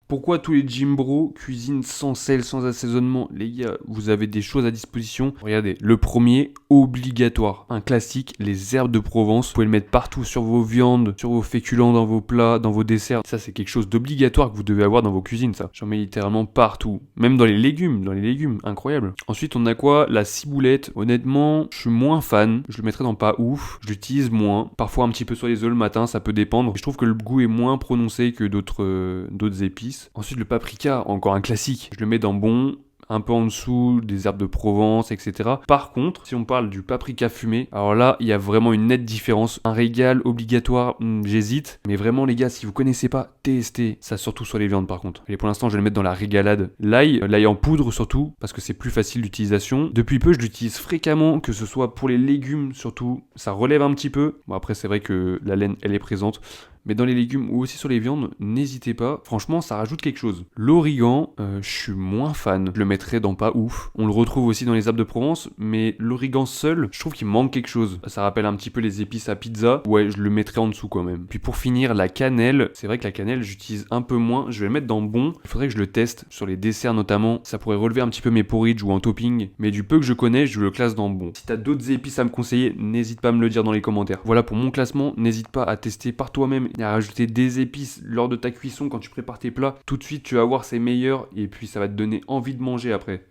Pourquoi tous les gym bros cuisinent sans sel, sans assaisonnement? Les gars, vous avez des choses à disposition. Regardez, le premier, obligatoire. Un classique, les herbes de Provence. Vous pouvez le mettre partout sur vos viandes, sur vos féculents, dans vos plats, dans vos desserts. Ça, c'est quelque chose d'obligatoire que vous devez avoir dans vos cuisines, ça. J'en mets littéralement partout. Même dans les légumes, incroyable. Ensuite, on a quoi? La ciboulette. Honnêtement, je suis moins fan. Je le mettrais dans pas ouf. Je l'utilise moins. Parfois un petit peu sur les œufs le matin, ça peut dépendre. Et je trouve que le goût est moins prononcé que d'autres épices. Ensuite, le paprika, encore un classique. Je le mets dans bon, un peu en dessous des herbes de Provence, etc. Par contre, si on parle du paprika fumé, alors là, il y a vraiment une nette différence. Un régal obligatoire, j'hésite. Mais vraiment, les gars, si vous connaissez pas, testez. Ça, surtout sur les viandes, par contre. Et pour l'instant, je vais le mettre dans la régalade. L'ail en poudre, surtout, parce que c'est plus facile d'utilisation. Depuis peu, je l'utilise fréquemment, que ce soit pour les légumes, surtout. Ça relève un petit peu. Bon, après, c'est vrai que la laine, elle est présente. Mais dans les légumes ou aussi sur les viandes, n'hésitez pas. Franchement, ça rajoute quelque chose. L'origan, je suis moins fan. Je le mettrais dans pas ouf. On le retrouve aussi dans les herbes de Provence, mais l'origan seul, je trouve qu'il manque quelque chose. Ça rappelle un petit peu les épices à pizza. Ouais, je le mettrais en dessous quand même. Puis pour finir, la cannelle. C'est vrai que la cannelle, j'utilise un peu moins. Je vais le mettre dans bon. Il faudrait que je le teste sur les desserts notamment. Ça pourrait relever un petit peu mes porridge ou en topping. Mais du peu que je connais, je le classe dans bon. Si t'as d'autres épices à me conseiller, n'hésite pas à me le dire dans les commentaires. Voilà pour mon classement. N'hésite pas à tester par toi-même et à rajouter des épices lors de ta cuisson quand tu prépares tes plats. Tout de suite, tu vas voir c'est meilleur et puis ça va te donner envie de manger après.